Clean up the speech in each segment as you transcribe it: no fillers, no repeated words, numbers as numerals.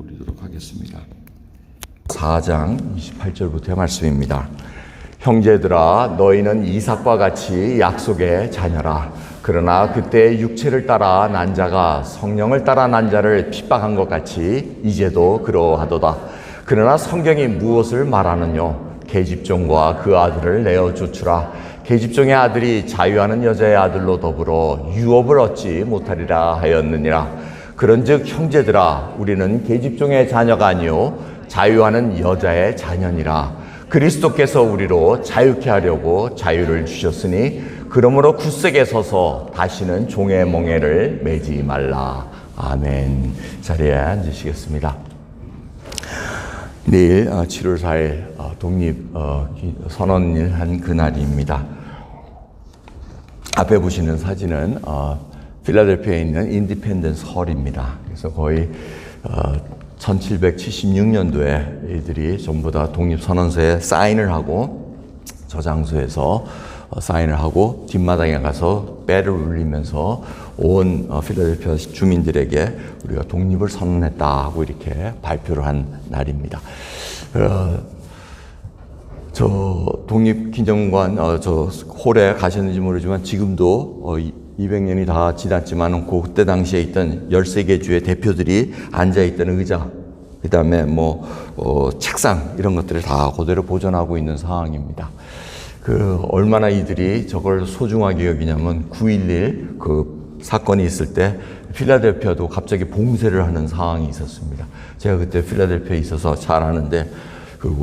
돌리도록 하겠습니다. 4장 28절부터의 말씀입니다. 형제들아, 너희는 이삭과 같이 약속의 자녀라. 그러나 그때 육체를 따라 난 자가 성령을 따라 난 자를 핍박한 것 같이 이제도 그러하도다. 그러나 성경이 무엇을 말하느뇨? 계집종과 그 아들을 내어 주추라. 계집종의 아들이 자유하는 여자의 아들로 더불어 유업을 얻지 못하리라 하였느니라. 그런즉 형제들아, 우리는 계집종의 자녀가 아니요 자유하는 여자의 자녀니라. 그리스도께서 우리로 자유케 하려고 자유를 주셨으니 그러므로 굳세게 서서 다시는 종의 멍에를 매지 말라. 아멘. 자리에 앉으시겠습니다. 내일 7월 4일 독립 선언을 한 그날입니다. 앞에 보시는 사진은 필라델피아에 있는 인디펜던스 헐입니다. 그래서 거의 1776년도에 이들이 전부 다 독립선언서에 사인을 하고 저 장소에서 사인을 하고 뒷마당에 가서 배를 울리면서 온 필라델피아 주민들에게 우리가 독립을 선언했다 하고 이렇게 발표를 한 날입니다. 저 독립기념관 저 홀에 가셨는지 모르지만 지금도 200년이 다 지났지만 그때 당시에 있던 13개 주의 대표들이 앉아있던 의자, 그 다음에 책상 이런 것들을 다 그대로 보존하고 있는 상황입니다. 얼마나 이들이 저걸 소중하게 여기냐면 9.11 그 사건이 있을 때 필라델피아도 갑자기 봉쇄를 하는 상황이 있었습니다. 제가 그때 필라델피아에 있어서 잘 아는데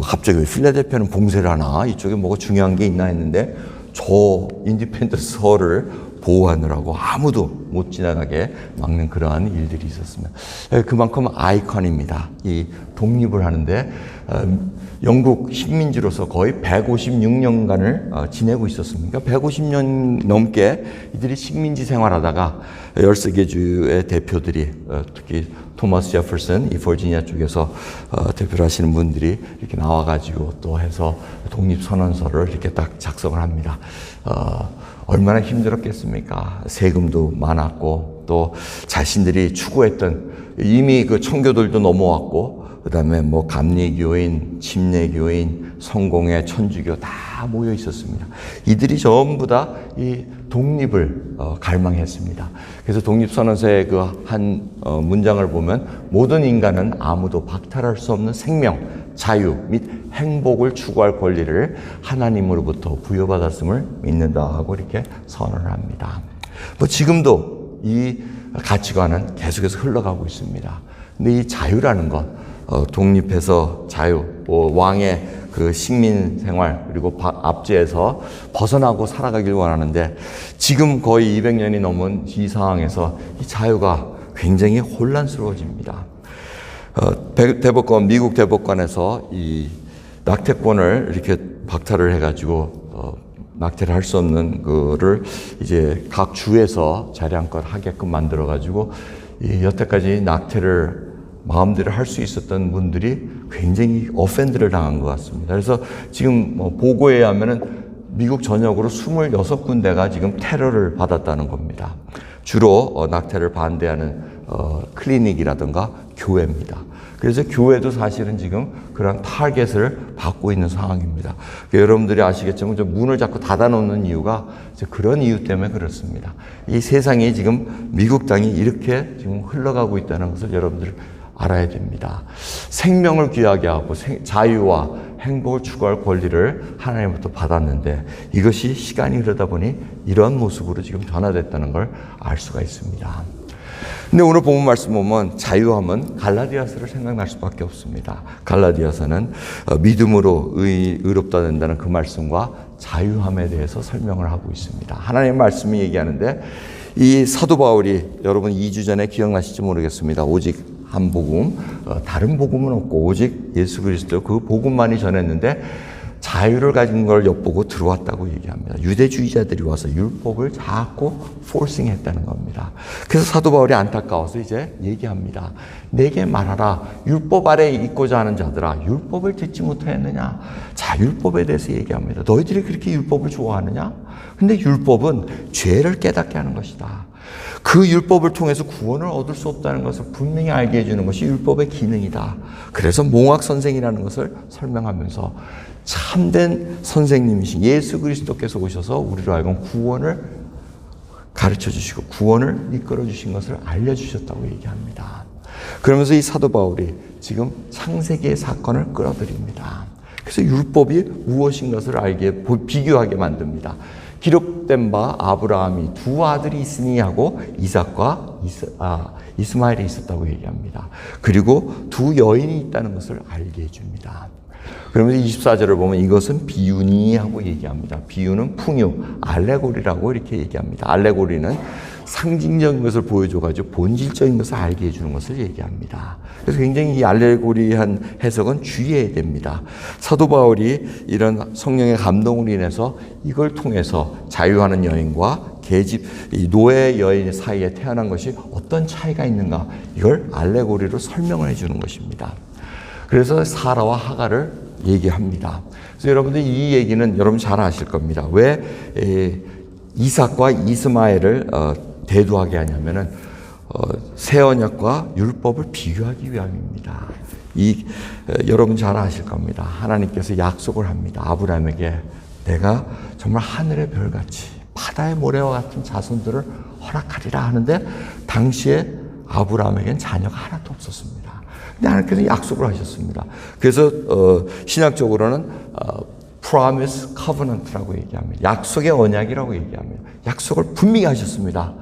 갑자기 필라델피아는 봉쇄를 하나? 이쪽에 뭐가 중요한 게 있나 했는데 저 인디펜던스 홀을 보호하느라고 아무도 못 지나가게 막는 그러한 일들이 있었습니다. 그만큼 아이콘입니다. 이 독립을 하는데 영국 식민지로서 거의 156년간을 지내고 있었습니다. 150년 넘게 이들이 식민지 생활하다가 13개 주의 대표들이 특히 토마스 제퍼슨, 이 버지니아 쪽에서 대표를 하시는 분들이 이렇게 나와가지고 또 해서 독립선언서를 이렇게 딱 작성을 합니다. 얼마나 힘들었겠습니까? 세금도 많았고 또 자신들이 추구했던 이미 그 청교들도 넘어왔고 그 다음에 감리교인, 침례교인, 성공회, 천주교 다 모여 있었습니다. 이들이 전부 다 이 독립을 갈망했습니다. 그래서 독립선언서의 그 한 문장을 보면 모든 인간은 아무도 박탈할 수 없는 생명, 자유 및 행복을 추구할 권리를 하나님으로부터 부여받았음을 믿는다 하고 이렇게 선언을 합니다. 지금도 이 가치관은 계속해서 흘러가고 있습니다. 근데 이 자유라는 것, 독립해서 자유, 왕의 그 식민 생활 그리고 압제에서 벗어나고 살아가길 원하는데 지금 거의 200년이 넘은 이 상황에서 이 자유가 굉장히 혼란스러워집니다. 미국 대법관에서 이 낙태권을 이렇게 박탈을 해가지고 낙태를 할 수 없는 거를 이제 각 주에서 자량껏 하게끔 만들어가지고 여태까지 낙태를 마음대로 할 수 있었던 분들이 굉장히 어펜드를 당한 것 같습니다. 그래서 지금 보고에 의하면은 미국 전역으로 26군데가 지금 테러를 받았다는 겁니다. 주로 낙태를 반대하는 클리닉이라든가 교회입니다. 그래서 교회도 사실은 지금 그런 타겟을 받고 있는 상황입니다. 여러분들이 아시겠지만 문을 자꾸 닫아놓는 이유가 그런 이유 때문에 그렇습니다. 이 세상이 지금 미국 땅이 이렇게 지금 흘러가고 있다는 것을 여러분들 알아야 됩니다. 생명을 귀하게 하고 자유와 행복을 추구할 권리를 하나님부터 받았는데 이것이 시간이 흐르다 보니 이런 모습으로 지금 변화됐다는 걸 알 수가 있습니다. 근데 오늘 본문 말씀 보면 자유함은 갈라디아서를 생각날 수밖에 없습니다. 갈라디아서는 믿음으로 의롭다 된다는 그 말씀과 자유함에 대해서 설명을 하고 있습니다. 하나님의 말씀이 얘기하는데 이 사도 바울이 여러분 2주 전에 기억나실지 모르겠습니다. 오직 한 복음, 다른 복음은 없고 오직 예수 그리스도 그 복음만이 전했는데 자유를 가진 걸 엿보고 들어왔다고 얘기합니다. 유대주의자들이 와서 율법을 자꾸 포싱했다는 겁니다. 그래서 사도 바울이 안타까워서 이제 얘기합니다. 내게 말하라. 율법 아래에 있고자 하는 자들아, 율법을 듣지 못하였느냐? 자, 율법에 대해서 얘기합니다. 너희들이 그렇게 율법을 좋아하느냐? 근데 율법은 죄를 깨닫게 하는 것이다. 그 율법을 통해서 구원을 얻을 수 없다는 것을 분명히 알게 해주는 것이 율법의 기능이다. 그래서 몽학 선생이라는 것을 설명하면서 참된 선생님이신 예수 그리스도께서 오셔서 우리로 하여금 구원을 가르쳐 주시고 구원을 이끌어 주신 것을 알려주셨다고 얘기합니다. 그러면서 이 사도 바울이 지금 창세기의 사건을 끌어들입니다. 그래서 율법이 무엇인 것을 알게 비교하게 만듭니다. 기록된 바 아브라함이 두 아들이 있으니 하고 이삭과 이스마엘이 있었다고 얘기합니다. 그리고 두 여인이 있다는 것을 알게 해줍니다. 그러면서 24절을 보면 이것은 비유니 하고 얘기합니다. 비유는 풍요, 알레고리라고 이렇게 얘기합니다. 알레고리는 상징적인 것을 보여줘가지고 본질적인 것을 알게 해주는 것을 얘기합니다. 그래서 굉장히 이 알레고리한 해석은 주의해야 됩니다. 사도 바울이 이런 성령의 감동으로 인해서 이걸 통해서 자유하는 여인과 노예 여인 사이에 태어난 것이 어떤 차이가 있는가, 이걸 알레고리로 설명을 해주는 것입니다. 그래서 사라와 하갈을 얘기합니다. 그래서 여러분들 이 얘기는 여러분 잘 아실 겁니다. 왜 이삭과 이스마엘을 대두하게 하냐면은 새 언약과 율법을 비교하기 위함입니다. 여러분 잘 아실 겁니다. 하나님께서 약속을 합니다. 아브라함에게 내가 정말 하늘의 별같이 바다의 모래와 같은 자손들을 허락하리라 하는데 당시에 아브라함에겐 자녀가 하나도 없었습니다. 근데 하나님께서 약속을 하셨습니다. 그래서 신학적으로는 Promise Covenant라고 얘기합니다. 약속의 언약이라고 얘기합니다. 약속을 분명히 하셨습니다.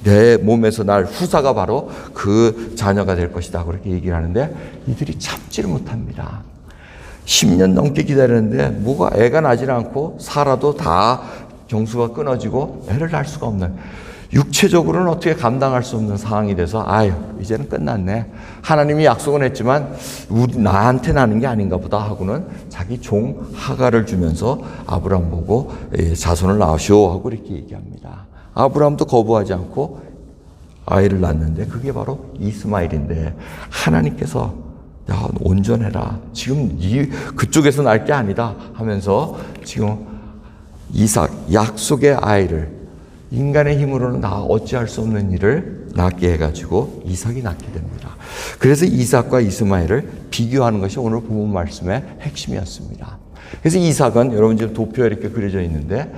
내 몸에서 날 후사가 바로 그 자녀가 될 것이다. 그렇게 얘기를 하는데 이들이 참지를 못합니다. 10년 넘게 기다렸는데 뭐가 애가 나질 않고 살아도 다 경수가 끊어지고 애를 낳을 수가 없는, 육체적으로는 어떻게 감당할 수 없는 상황이 돼서 이제는 끝났네. 하나님이 약속은 했지만 나한테 나는 게 아닌가 보다 하고는 자기 종 하갈을 주면서 아브라함 보고 자손을 낳으시오 하고 이렇게 얘기합니다. 아브라함도 거부하지 않고 아이를 낳는데 그게 바로 이스마엘인데 하나님께서 야 온전해라. 지금 그쪽에서 날 게 아니다 하면서 지금 이삭 약속의 아이를 인간의 힘으로는 어찌할 수 없는 일을 낳게 해가지고 이삭이 낳게 됩니다. 그래서 이삭과 이스마엘을 비교하는 것이 오늘 본문 말씀의 핵심이었습니다. 그래서 이삭은 여러분 지금 도표에 이렇게 그려져 있는데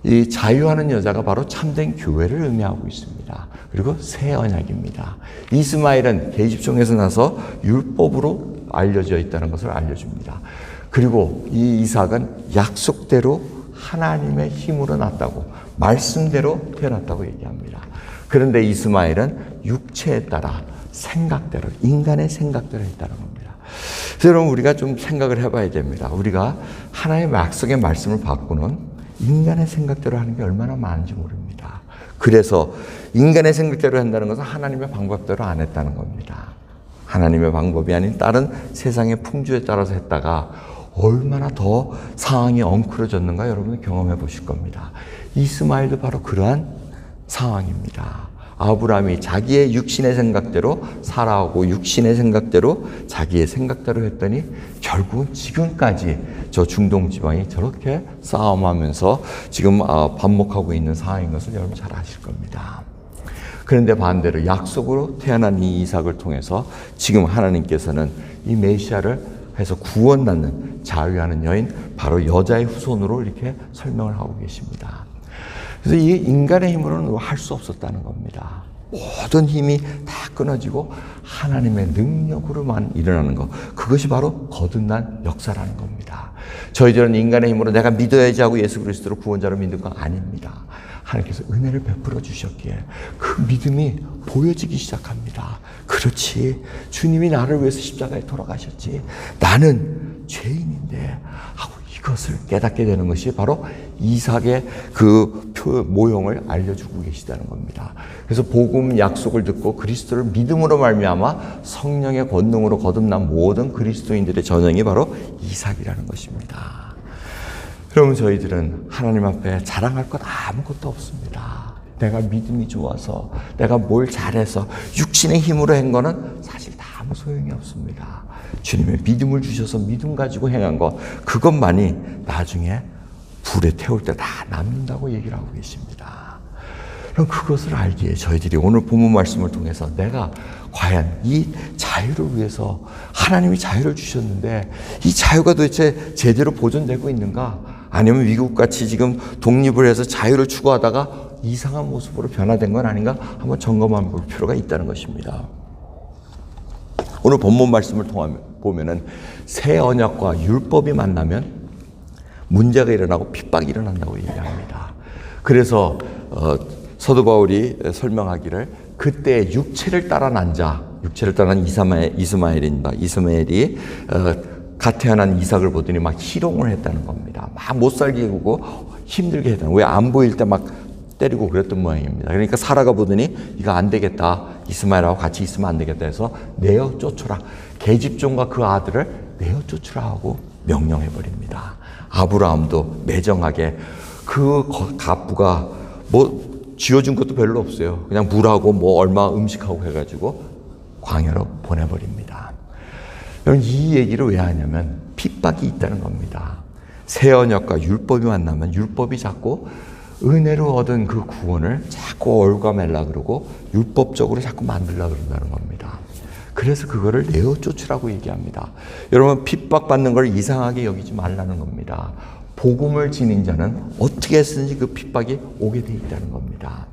이 자유하는 여자가 바로 참된 교회를 의미하고 있습니다. 그리고 새 언약입니다. 이스마엘은 계집종에서 나서 율법으로 알려져 있다는 것을 알려줍니다. 그리고 이 이삭은 약속대로 하나님의 힘으로 낳았다고, 말씀대로 태어났다고 얘기합니다. 그런데 이스마엘은 육체에 따라 생각대로, 인간의 생각대로 했다는 겁니다. 그래서 여러분 우리가 좀 생각을 해봐야 됩니다. 우리가 하나님의 약속의 말씀을 받고는 인간의 생각대로 하는 게 얼마나 많은지 모릅니다. 그래서 인간의 생각대로 한다는 것은 하나님의 방법대로 안 했다는 겁니다. 하나님의 방법이 아닌 다른 세상의 풍조에 따라서 했다가 얼마나 더 상황이 엉클어졌는가 여러분이 경험해 보실 겁니다. 이스마엘도 바로 그러한 상황입니다. 아브라함이 자기의 육신의 생각대로 살아오고 육신의 생각대로 자기의 생각대로 했더니 결국은 지금까지 저 중동 지방이 저렇게 싸움하면서 지금 반목하고 있는 상황인 것을 여러분 잘 아실 겁니다. 그런데 반대로 약속으로 태어난 이 이삭을 통해서 지금 하나님께서는 이 메시아를 해서 구원 낳는 자유하는 여인, 바로 여자의 후손으로 이렇게 설명을 하고 계십니다. 그래서 이 인간의 힘으로는 할 수 없었다는 겁니다. 모든 힘이 다 끊어지고 하나님의 능력으로만 일어나는 것, 그것이 바로 거듭난 역사라는 겁니다. 저희들은 인간의 힘으로 내가 믿어야지 하고 예수 그리스도를 구원자로 믿는 거 아닙니다. 하나님께서 은혜를 베풀어 주셨기에 그 믿음이 보여지기 시작합니다. 그렇지, 주님이 나를 위해서 십자가에 돌아가셨지, 나는 죄인인데 하고 이것을 깨닫게 되는 것이 바로 이삭의 그 모형을 알려주고 계시다는 겁니다. 그래서 복음 약속을 듣고 그리스도를 믿음으로 말미암아 성령의 권능으로 거듭난 모든 그리스도인들의 전형이 바로 이삭이라는 것입니다. 그러면 저희들은 하나님 앞에 자랑할 것 아무것도 없습니다. 내가 믿음이 좋아서, 내가 뭘 잘해서 육신의 힘으로 한 거는 사실 다 아무 소용이 없습니다. 주님의 믿음을 주셔서 믿음 가지고 행한 것, 그것만이 나중에 불에 태울 때 다 남는다고 얘기를 하고 계십니다. 그럼 그것을 알기에 저희들이 오늘 본문 말씀을 통해서 내가 과연 이 자유를 위해서 하나님이 자유를 주셨는데 이 자유가 도대체 제대로 보존되고 있는가? 아니면 미국같이 지금 독립을 해서 자유를 추구하다가 이상한 모습으로 변화된 건 아닌가? 한번 점검해 볼 필요가 있다는 것입니다. 오늘 본문 말씀을 보면은 새 언약과 율법이 만나면 문제가 일어나고 핍박이 일어난다고 얘기합니다. 그래서 사도 바울이 설명하기를 그때 육체를 따라 난 자, 육체를 따라 난 이스마엘입니다. 이스마엘이 갓 태어난 이삭을 보더니 막 희롱을 했다는 겁니다. 막 못 살게 구고 힘들게 했다는, 왜 안 보일 때 막 때리고 그랬던 모양입니다. 그러니까 사라가 보더니 이거 안 되겠다, 이스마엘하고 같이 있으면 안 되겠다 해서 내어 쫓으라, 계집종과 그 아들을 내어 쫓으라 하고 명령해 버립니다. 아브라함도 매정하게 그 갑부가 뭐 쥐어준 것도 별로 없어요. 그냥 물하고 뭐 얼마 음식하고 해가지고 광야로 보내버립니다. 여러분, 이 얘기를 왜 하냐면 핍박이 있다는 겁니다. 새 언약과 율법이 만나면 율법이 자꾸 은혜로 얻은 그 구원을 자꾸 올가매려 그러고 율법적으로 자꾸 만들려고 그런다는 겁니다. 그래서 그거를 내어 쫓으라고 얘기합니다. 여러분, 핍박받는 걸 이상하게 여기지 말라는 겁니다. 복음을 지닌 자는 어떻게 했든지 그 핍박이 오게 돼 있다는 겁니다.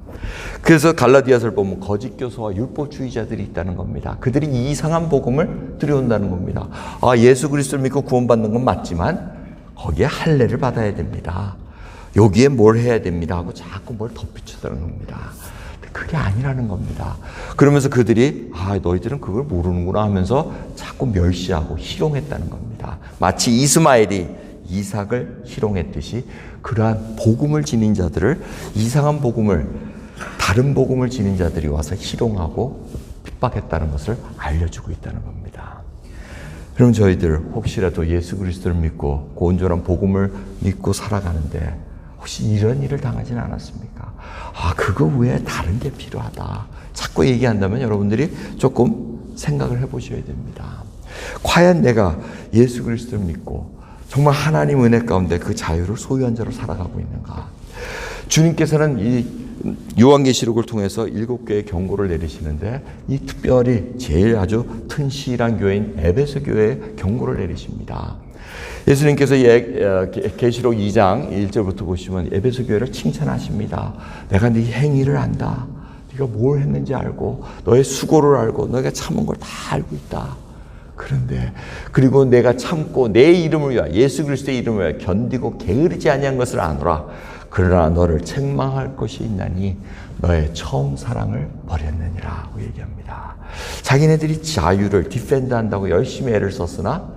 그래서 갈라디아서를 보면 거짓 교사와 율법주의자들이 있다는 겁니다. 그들이 이상한 복음을 들여온다는 겁니다. 예수 그리스도를 믿고 구원받는 건 맞지만 거기에 할례를 받아야 됩니다. 여기에 뭘 해야 됩니다 하고 자꾸 뭘 덧붙이다는 겁니다. 그게 아니라는 겁니다. 그러면서 그들이 너희들은 그걸 모르는구나 하면서 자꾸 멸시하고 희롱했다는 겁니다. 마치 이스마엘이 이삭을 희롱했듯이 그러한 복음을 지닌 자들을, 이상한 복음을, 다른 복음을 지닌 자들이 와서 희롱하고 핍박했다는 것을 알려주고 있다는 겁니다. 그럼 저희들 혹시라도 예수 그리스도를 믿고 그 온전한 복음을 믿고 살아가는데 혹시 이런 일을 당하진 않았습니까? 그거 외에 다른 게 필요하다 자꾸 얘기한다면 여러분들이 조금 생각을 해보셔야 됩니다. 과연 내가 예수 그리스도를 믿고 정말 하나님 은혜 가운데 그 자유를 소유한 자로 살아가고 있는가? 주님께서는 이 요한계시록을 통해서 7개의 경고를 내리시는데 이 특별히 제일 아주 튼실한 교회인 에베소 교회에 경고를 내리십니다. 예수님께서 계시록 2장 1절부터 보시면 에베소 교회를 칭찬하십니다. 내가 네 행위를 안다. 네가 뭘 했는지 알고 너의 수고를 알고 너가 참은 걸 다 알고 있다. 그런데 그리고 내가 참고 내 이름을 위하여, 예수 그리스도의 이름을 위하여 견디고 게으르지 아니한 것을 아노라. 그러나 너를 책망할 것이 있나니 너의 처음 사랑을 버렸느니라 하고 얘기합니다. 자기네들이 자유를 디펜드한다고 열심히 애를 썼으나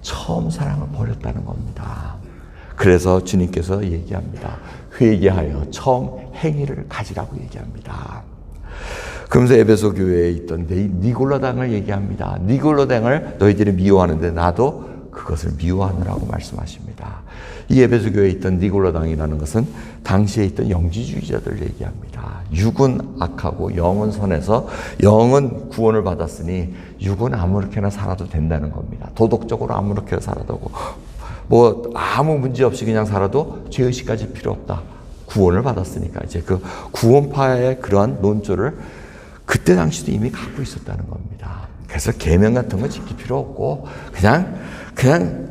처음 사랑을 버렸다는 겁니다. 그래서 주님께서 얘기합니다. 회개하여 처음 행위를 가지라고 얘기합니다. 그러면서 에베소 교회에 있던 니골라당을 얘기합니다. 니골라당을 너희들이 미워하는데 나도 그것을 미워하느라고 말씀하십니다. 이 에베소 교회에 있던 니골라당이라는 것은 당시에 있던 영지주의자들을 얘기합니다. 육은 악하고 영은 선해서 영은 구원을 받았으니 육은 아무렇게나 살아도 된다는 겁니다. 도덕적으로 아무렇게나 살아도 뭐 아무 문제 없이 그냥 살아도 죄의식까지 필요 없다. 구원을 받았으니까 이제 그 구원파의 그러한 논조를 그때 당시도 이미 갖고 있었다는 겁니다. 그래서 계명 같은 거 지킬 필요 없고 그냥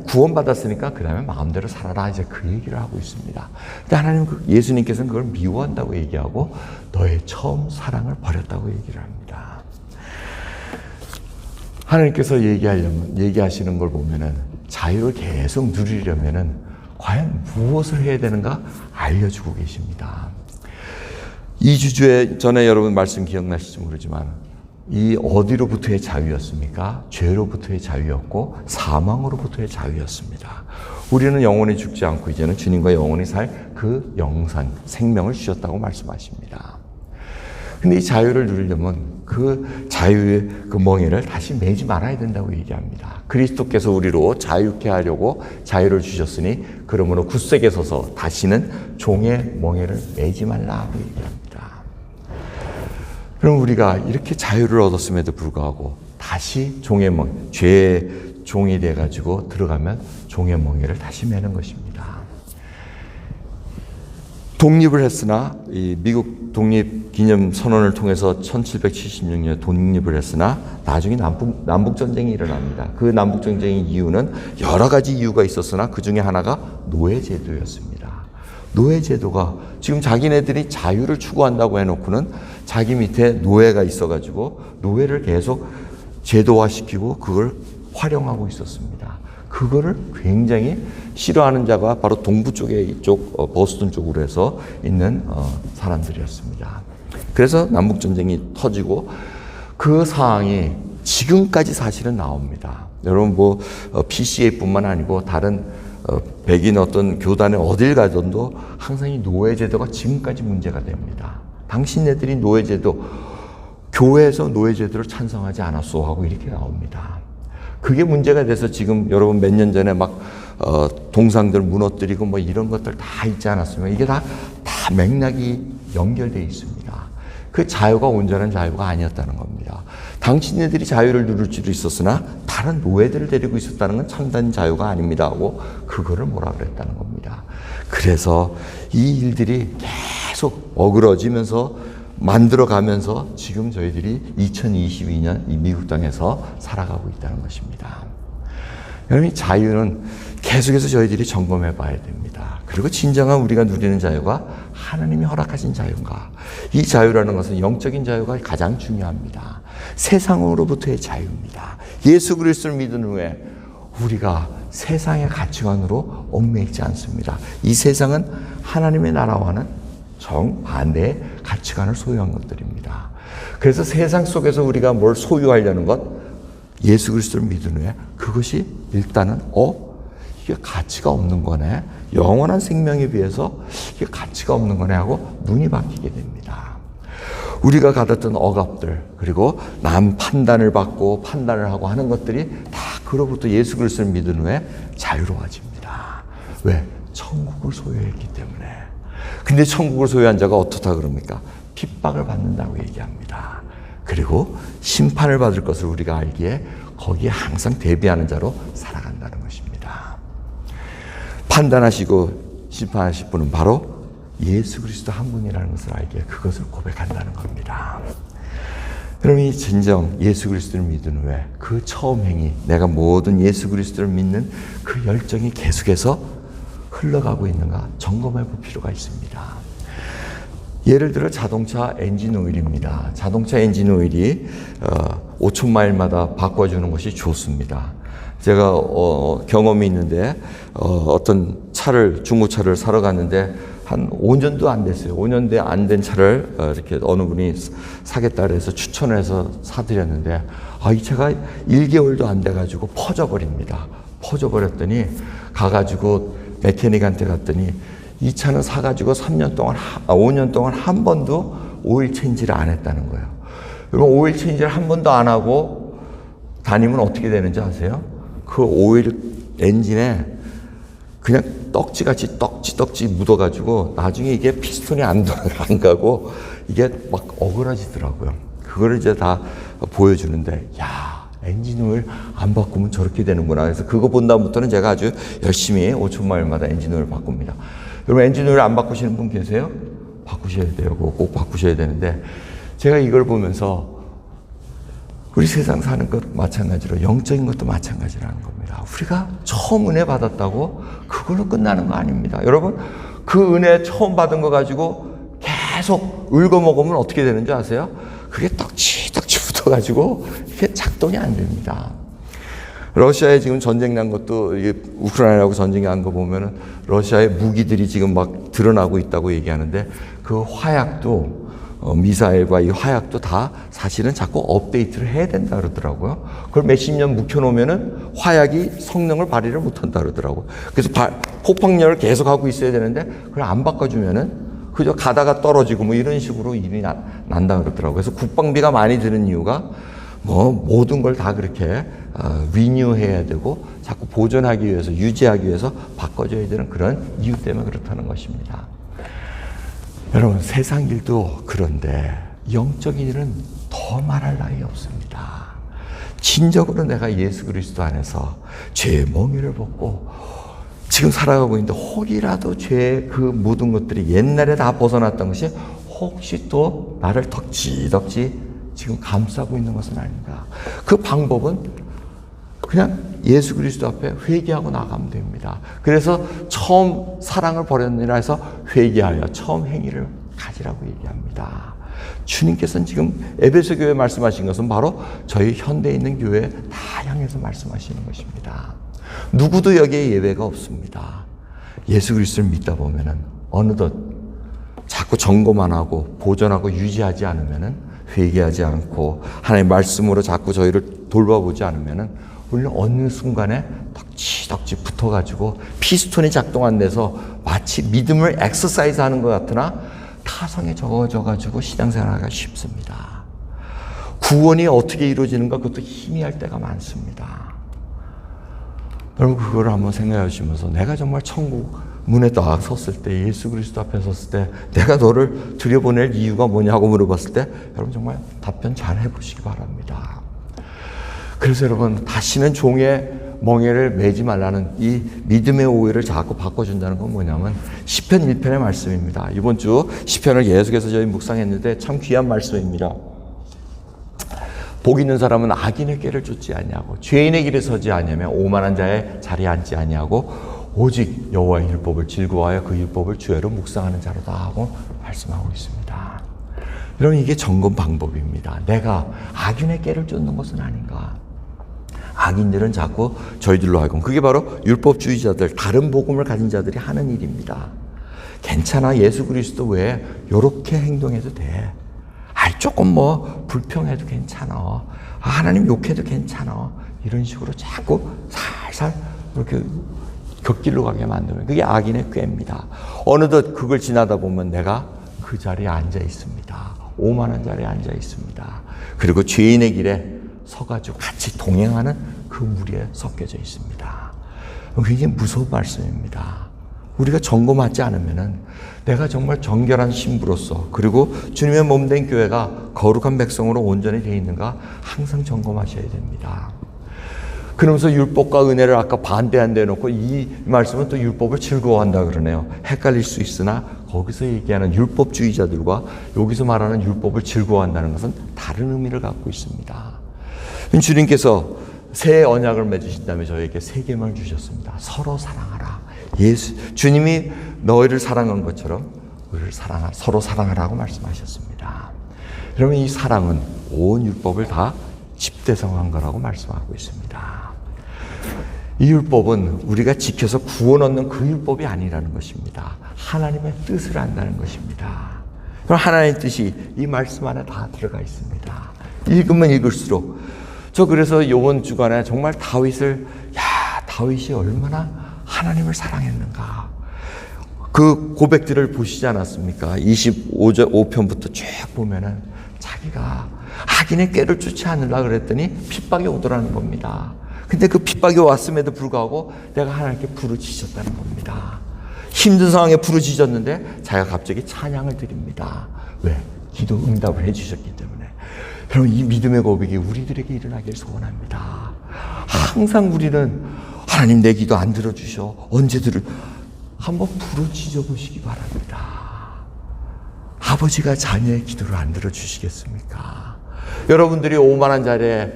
구원받았으니까 그 다음에 마음대로 살아라, 이제 그 얘기를 하고 있습니다. 근데 하나님, 예수님께서는 그걸 미워한다고 얘기하고 너의 처음 사랑을 버렸다고 얘기를 합니다. 하나님께서 얘기하시는 걸 보면은 자유를 계속 누리려면은 과연 무엇을 해야 되는가 알려주고 계십니다. 2주 전에 여러분 말씀 기억나실지 모르지만 이 어디로부터의 자유였습니까? 죄로부터의 자유였고 사망으로부터의 자유였습니다. 우리는 영원히 죽지 않고 이제는 주님과 영원히 살 그 영생, 생명을 주셨다고 말씀하십니다. 근데 이 자유를 누리려면 그 자유의 그 멍에를 다시 매지 말아야 된다고 얘기합니다. 그리스도께서 우리로 자유케 하려고 자유를 주셨으니 그러므로 굳세게 서서 다시는 종의 멍에를 매지 말라고 얘기합니다. 그럼 우리가 이렇게 자유를 얻었음에도 불구하고 다시 종의 멍, 죄의 종이 돼가지고 들어가면 종의 멍에를 다시 매는 것입니다. 독립을 했으나 이 미국 독립 기념 선언을 통해서 1776년에 독립을 했으나 나중에 남북 전쟁이 일어납니다. 그 남북 전쟁의 이유는 여러 가지 이유가 있었으나 그 중에 하나가 노예 제도였습니다. 노예 제도가 지금 자기네들이 자유를 추구한다고 해놓고는 자기 밑에 노예가 있어가지고 노예를 계속 제도화시키고 그걸 활용하고 있었습니다. 그거를 굉장히 싫어하는 자가 바로 동부 쪽에 이쪽 버스턴 쪽으로 해서 있는 사람들이었습니다. 그래서 남북전쟁이 터지고 그 상황이 지금까지 사실은 나옵니다. 여러분 PCA뿐만 아니고 다른 백인 어떤 교단에 어딜 가든도 항상 이 노예제도가 지금까지 문제가 됩니다. 당신네들이 노예제도, 교회에서 노예제도를 찬성하지 않았소 하고 이렇게 나옵니다. 그게 문제가 돼서 지금 여러분 몇 년 전에 막 동상들 무너뜨리고 뭐 이런 것들 다 있지 않았습니까? 이게 다 맥락이 연결되어 있습니다. 그 자유가 온전한 자유가 아니었다는 겁니다. 당신네들이 자유를 누릴 수도 있었으나 다른 노예들을 데리고 있었다는 건 참된 자유가 아닙니다 하고 그거를 뭐라 그랬다는 겁니다. 그래서 이 일들이 계속 어그러지면서 만들어가면서 지금 저희들이 2022년 이 미국 땅에서 살아가고 있다는 것입니다. 여러분, 자유는 계속해서 저희들이 점검해 봐야 됩니다. 그리고 진정한 우리가 누리는 자유가 하나님이 허락하신 자유인가? 이 자유라는 것은 영적인 자유가 가장 중요합니다. 세상으로부터의 자유입니다. 예수 그리스도를 믿은 후에 우리가 세상의 가치관으로 얽매이지 않습니다. 이 세상은 하나님의 나라와는 정반대의 가치관을 소유한 것들입니다. 그래서 세상 속에서 우리가 뭘 소유하려는 것, 예수 그리스도를 믿은 후에 그것이 일단은 이게 가치가 없는 거네. 영원한 생명에 비해서 이게 가치가 없는 거네 하고 눈이 바뀌게 됩니다. 우리가 가졌던 억압들, 그리고 남 판단을 받고 판단을 하고 하는 것들이 다 그로부터 예수 그리스도를 믿은 후에 자유로워집니다. 왜? 천국을 소유했기 때문에. 근데 천국을 소유한 자가 어떻다 그럽니까? 핍박을 받는다고 얘기합니다. 그리고 심판을 받을 것을 우리가 알기에 거기에 항상 대비하는 자로 살아간다는 것입니다. 판단하시고 심판하실 분은 바로 예수 그리스도 한 분이라는 것을 알기에 그것을 고백한다는 겁니다. 여러분이 진정 예수 그리스도를 믿은 후에 그 처음 행위, 내가 모든 예수 그리스도를 믿는 그 열정이 계속해서 흘러가고 있는가 점검해 볼 필요가 있습니다. 예를 들어 자동차 엔진 오일입니다. 자동차 엔진 오일이 5천 마일마다 바꿔주는 것이 좋습니다. 제가 경험이 있는데 어떤 차를, 중고차를 사러 갔는데 한 5년도 안 됐어요. 5년도 안 된 차를 이렇게 어느 분이 사겠다 그래서 추천을 해서 사드렸는데 이 차가 1개월도 안 돼가지고 퍼져버립니다. 퍼져버렸더니 가가지고 메케닉한테 갔더니 이 차는 사가지고 5년 동안 한 번도 오일 체인지를 안 했다는 거예요. 여러분, 오일 체인지를 한 번도 안 하고 다니면 어떻게 되는지 아세요? 그 오일 엔진에 그냥 떡지같이 떡지 묻어가지고 나중에 이게 피스톤이 안 가고 이게 막 어그러지더라고요. 그거를 이제 다 보여주는데, 엔진 오일 안 바꾸면 저렇게 되는구나. 그래서 그거 본 다음부터는 제가 아주 열심히 5천 마일마다 엔진 오일 바꿉니다. 여러분, 엔진 오일 안 바꾸시는 분 계세요? 바꾸셔야 돼요. 꼭 바꾸셔야 되는데, 제가 이걸 보면서 우리 세상 사는 것 마찬가지로 영적인 것도 마찬가지라는 겁니다. 우리가 처음 은혜 받았다고 그걸로 끝나는 거 아닙니다. 여러분, 그 은혜 처음 받은 거 가지고 계속 울거먹으면 어떻게 되는지 아세요? 그게 떡지 붙어가지고 이게 작동이 안 됩니다. 러시아에 지금 전쟁 난 것도, 이게 우크라이나하고 전쟁이 난 거 보면은 러시아의 무기들이 지금 막 드러나고 있다고 얘기하는데, 그 화약도 미사일과 이 화약도 다 사실은 자꾸 업데이트를 해야 된다 그러더라고요. 그걸 몇십 년 묵혀놓으면은 화약이 성능을 발휘를 못한다 그러더라고요. 그래서 폭발력을 계속 하고 있어야 되는데 그걸 안 바꿔주면은 그저 가다가 떨어지고 뭐 이런 식으로 일이 난다 그러더라고요. 그래서 국방비가 많이 드는 이유가 모든 걸 다 그렇게 리뉴해야 되고 자꾸 보존하기 위해서, 유지하기 위해서 바꿔줘야 되는 그런 이유 때문에 그렇다는 것입니다. 여러분, 세상 일도 그런데 영적인 일은 더 말할 나위 없습니다. 진정으로 내가 예수 그리스도 안에서 죄의 멍에를 벗고 지금 살아가고 있는데 혹이라도 죄의 그 모든 것들이 옛날에 다 벗어났던 것이 혹시 또 나를 덕지덕지 지금 감싸고 있는 것은 아닌가. 그 방법은 그냥 예수 그리스도 앞에 회개하고 나가면 됩니다. 그래서 처음 사랑을 버렸느라 해서 회개하여 처음 행위를 가지라고 얘기합니다. 주님께서는 지금 에베소 교회에 말씀하신 것은 바로 저희 현대에 있는 교회에 다 향해서 말씀하시는 것입니다. 누구도 여기에 예외가 없습니다. 예수 그리스도를 믿다 보면은 어느덧 자꾸 점검만 하고 보존하고 유지하지 않으면은 회개하지 않고 하나님의 말씀으로 자꾸 저희를 돌봐보지 않으면은 우리는 어느 순간에 덕지덕지 붙어가지고 피스톤이 작동 안 돼서 마치 믿음을 엑서사이즈 하는 것 같으나 타성에 적어져가지고 신앙생활하기가 쉽습니다. 구원이 어떻게 이루어지는가 그것도 희미할 때가 많습니다. 여러분 그걸 한번 생각해 보시면서 내가 정말 천국 문에 딱 섰을 때 예수 그리스도 앞에 섰을 때 내가 너를 들여보낼 이유가 뭐냐고 물어봤을 때 여러분 정말 답변 잘 해보시기 바랍니다. 그래서 여러분 다시는 종의 멍에를 매지 말라는 이 믿음의 오해를 자꾸 바꿔준다는 건 뭐냐면 시편 1편의 말씀입니다. 이번 주 시편을 계속해서 저희 묵상했는데 참 귀한 말씀입니다. 복 있는 사람은 악인의 꾀를 쫓지 아니하고 죄인의 길에 서지 아니하며 오만한 자의 자리에 앉지 아니하고 오직 여호와의 율법을 즐거워하여 그 율법을 주야로 묵상하는 자로다 하고 말씀하고 있습니다. 여러분 이게 점검 방법입니다. 내가 악인의 꾀를 쫓는 것은 아닌가. 악인들은 자꾸 저희들로 하여금 그게 바로 율법주의자들 다른 복음을 가진 자들이 하는 일입니다. 괜찮아 예수 그리스도 외에 이렇게 행동해도 돼. 조금 뭐 불평해도 괜찮아. 하나님 욕해도 괜찮아. 이런 식으로 자꾸 살살 이렇게 곁길로 가게 만들면 그게 악인의 꾀입니다. 어느덧 그걸 지나다 보면 내가 그 자리에 앉아 있습니다. 오만한 자리에 앉아 있습니다. 그리고 죄인의 길에 서가지고 같이 동행하는 그 무리에 섞여져 있습니다. 굉장히 무서운 말씀입니다. 우리가 점검하지 않으면은 내가 정말 정결한 신부로서 그리고 주님의 몸된 교회가 거룩한 백성으로 온전히 되어 있는가 항상 점검하셔야 됩니다. 그러면서 율법과 은혜를 아까 반대한다 해놓고 이 말씀은 또 율법을 즐거워한다 그러네요. 헷갈릴 수 있으나 거기서 얘기하는 율법주의자들과 여기서 말하는 율법을 즐거워한다는 것은 다른 의미를 갖고 있습니다. 주님께서 새 언약을 맺으신 다음에 저에게 새 계명을 주셨습니다. 서로 사랑하라. 주님이 너희를 사랑한 것처럼 우리를 서로 사랑하라고 말씀하셨습니다. 여러분 이 사랑은 온 율법을 다 집대성한 거라고 말씀하고 있습니다. 이 율법은 우리가 지켜서 구원 얻는 그 율법이 아니라는 것입니다. 하나님의 뜻을 안다는 것입니다. 그럼 하나님의 뜻이 이 말씀 안에 다 들어가 있습니다. 읽으면 읽을수록 저 그래서 이번 주간에 정말 다윗이 얼마나 하나님을 사랑했는가 그 고백들을 보시지 않았습니까? 25편부터 쭉 보면은 자기가 악인의 꾀를 쫓지 않으려고 그랬더니 핍박이 오더라는 겁니다. 근데 그 핍박이 왔음에도 불구하고 내가 하나님께 부르짖었다는 겁니다. 힘든 상황에 부르짖었는데 자기가 갑자기 찬양을 드립니다. 왜? 기도 응답을 해주셨기 때문에. 여러분 이 믿음의 고백이 우리들에게 일어나길 소원합니다. 항상 우리는 하나님 내 기도 안 들어주셔. 언제 한번 부르짖어 보시기 바랍니다. 아버지가 자녀의 기도를 안 들어주시겠습니까? 여러분들이 오만한 자리에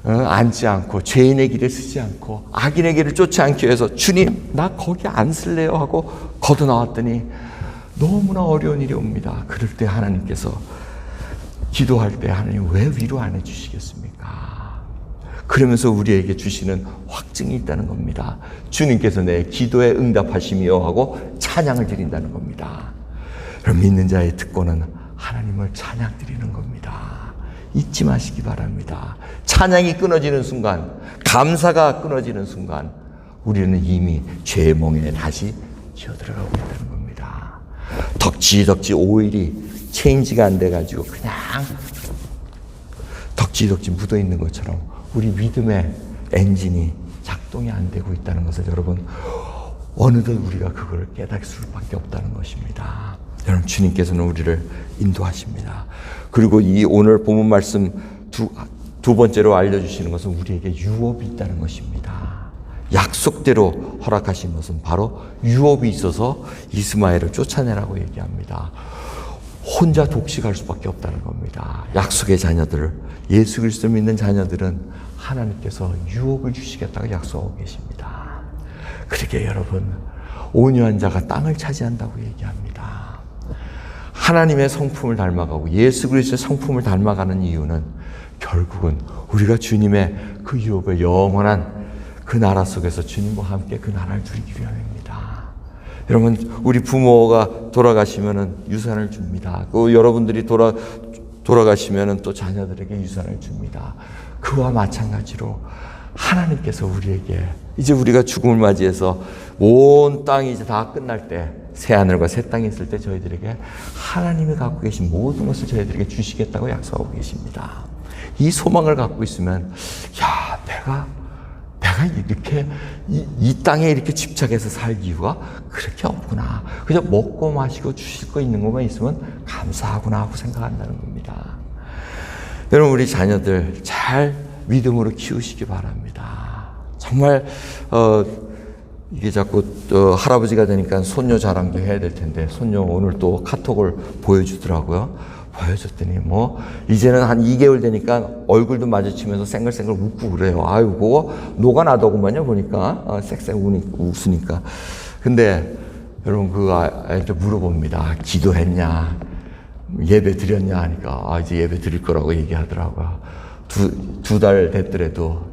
앉지 않고 죄인의 길에 서지 않고 악인의 길을 쫓지 않기 위해서 주님 나 거기 안 쓸래요 하고 걷어 나왔더니 너무나 어려운 일이 옵니다. 그럴 때 하나님께서 기도할 때 하나님 왜 위로 안 해주시겠습니까? 그러면서 우리에게 주시는 확증이 있다는 겁니다. 주님께서 내 기도에 응답하시며 하고 찬양을 드린다는 겁니다. 그럼 믿는 자의 특권은 하나님을 찬양 드리는 겁니다. 잊지 마시기 바랍니다. 찬양이 끊어지는 순간, 감사가 끊어지는 순간 우리는 이미 죄의 멍에 다시 기어들어가고 있다는 겁니다. 덕지덕지 오일이 체인지가 안 돼가지고 그냥 덕지덕지 묻어있는 것처럼 우리 믿음의 엔진이 작동이 안 되고 있다는 것을 여러분 어느덧 우리가 그걸 깨닫을 수밖에 없다는 것입니다. 여러분 주님께서는 우리를 인도하십니다. 그리고 이 오늘 본문 말씀 두 번째로 알려주시는 것은 우리에게 유업이 있다는 것입니다. 약속대로 허락하신 것은 바로 유업이 있어서 이스마엘을 쫓아내라고 얘기합니다. 혼자 독식할 수밖에 없다는 겁니다. 약속의 자녀들을, 예수 그리스도를 믿는 자녀들은 하나님께서 유업을 주시겠다고 약속하고 계십니다. 그러게 여러분, 온유한 자가 땅을 차지한다고 얘기합니다. 하나님의 성품을 닮아가고 예수 그리스도의 성품을 닮아가는 이유는 결국은 우리가 주님의 그 유업을 영원한 그 나라 속에서 주님과 함께 그 나라를 누리기 위함입니다. 여러분, 우리 부모가 돌아가시면은 유산을 줍니다. 그 여러분들이 돌아가시면은 또 자녀들에게 유산을 줍니다. 그와 마찬가지로 하나님께서 우리에게 이제 우리가 죽음을 맞이해서 온 땅이 이제 다 끝날 때, 새 하늘과 새 땅이 있을 때 저희들에게 하나님이 갖고 계신 모든 것을 저희들에게 주시겠다고 약속하고 계십니다. 이 소망을 갖고 있으면, 야, 내가 이렇게 이 땅에 이렇게 집착해서 살 이유가 그렇게 없구나. 그냥 먹고 마시고 주실 거 있는 것만 있으면 감사하구나 하고 생각한다는 겁니다. 여러분, 우리 자녀들 잘 믿음으로 키우시기 바랍니다. 정말 이게 자꾸 할아버지가 되니까 손녀 자랑도 해야 될 텐데, 손녀 오늘 또 카톡을 보여주더라고요. 보여줬더니 이제는 한 2개월 되니까 얼굴도 마주치면서 쌩글쌩글 웃고 그래요. 아유, 그거 녹아나더구만요, 보니까. 쌩쌩 웃으니까. 근데 여러분, 그 아이한테 물어봅니다. 기도했냐? 예배 드렸냐? 하니까, 이제 예배 드릴 거라고 얘기하더라고요. 두 달 됐더라도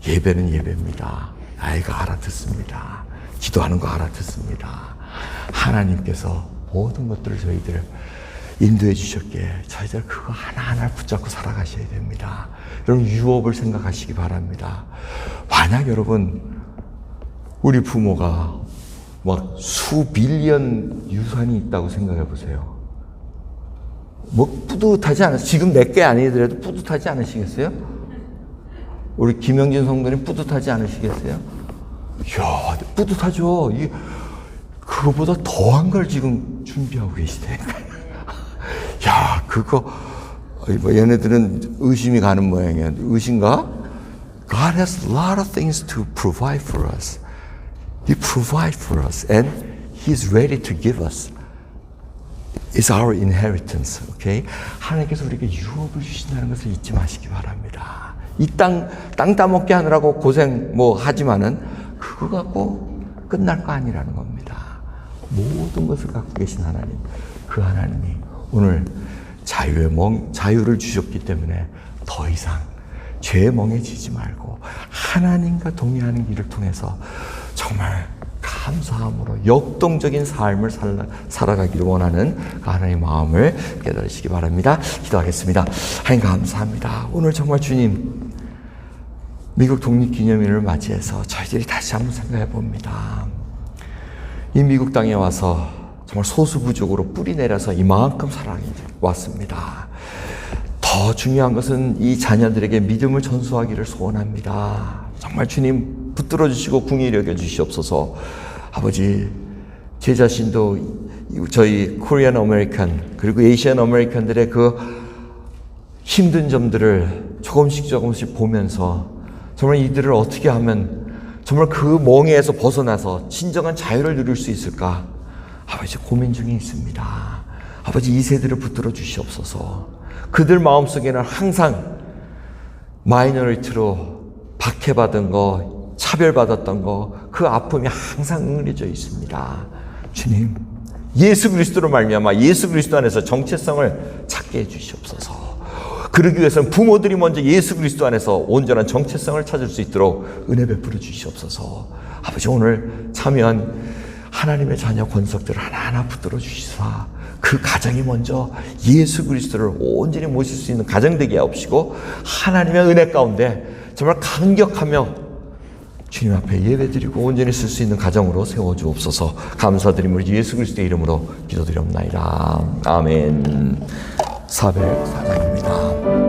예배는 예배입니다. 아이가 알아듣습니다. 기도하는 거 알아듣습니다. 하나님께서 모든 것들을 저희들 인도해 주셨기에 저희들 그거 하나하나 붙잡고 살아가셔야 됩니다. 여러분, 유업을 생각하시기 바랍니다. 만약 여러분, 우리 부모가 막 수빌리언 유산이 있다고 생각해 보세요. 뿌듯하지 않으세요? 지금 내게 아니더라도 뿌듯하지 않으시겠어요? 우리 김영진 성도님 뿌듯하지 않으시겠어요? 이야, 뿌듯하죠. 그거보다 더한 걸 지금 준비하고 계시다니까요. 야, 그거, 얘네들은 의심이 가는 모양이에요. 의심가? God has a lot of things to provide for us. He provides for us and He's ready to give us. It's our inheritance. Okay? 하나님께서 우리에게 유업을 주신다는 것을 잊지 마시기 바랍니다. 이 땅 따먹게 하느라고 고생 하지만은 그거 갖고 끝날 거 아니라는 겁니다. 모든 것을 갖고 계신 하나님, 그 하나님이 오늘 자유를 주셨기 때문에 더 이상 죄에 멍해지지 말고 하나님과 동의하는 길을 통해서 정말 감사함으로 역동적인 삶을 살아가기를 원하는 하나님의 마음을 깨달으시기 바랍니다. 기도하겠습니다. 하나님 감사합니다. 오늘 정말 주님, 미국 독립기념일을 맞이해서 저희들이 다시 한번 생각해 봅니다. 이 미국 땅에 와서 정말 소수부족으로 뿌리 내려서 이만큼 살아왔습니다. 더 중요한 것은 이 자녀들에게 믿음을 전수하기를 소원합니다. 정말 주님 붙들어 주시고 궁히 여겨 주시옵소서. 아버지, 제 자신도 저희 코리안 아메리칸 그리고 에이시안 아메리칸들의 그 힘든 점들을 조금씩 보면서 정말 이들을 어떻게 하면 정말 그 멍에에서 벗어나서 진정한 자유를 누릴 수 있을까? 아버지, 고민 중에 있습니다. 아버지, 이 세대를 붙들어 주시옵소서. 그들 마음속에는 항상 마이너리티로 박해받은 거, 차별받았던 거, 그 아픔이 항상 응어려져 있습니다. 주님, 예수 그리스도로 말미암아 예수 그리스도 안에서 정체성을 찾게 해주시옵소서. 그러기 위해서는 부모들이 먼저 예수 그리스도 안에서 온전한 정체성을 찾을 수 있도록 은혜 베풀어 주시옵소서. 아버지, 오늘 참여한 하나님의 자녀 권속들을 하나하나 붙들어 주시사 그 가정이 먼저 예수 그리스도를 온전히 모실 수 있는 가정 되게 하옵시고, 하나님의 은혜 가운데 정말 감격하며 주님 앞에 예배드리고 온전히 쓸 수 있는 가정으로 세워주옵소서. 감사드리며 예수 그리스도의 이름으로 기도드리옵나이다. 아멘. 404장입니다.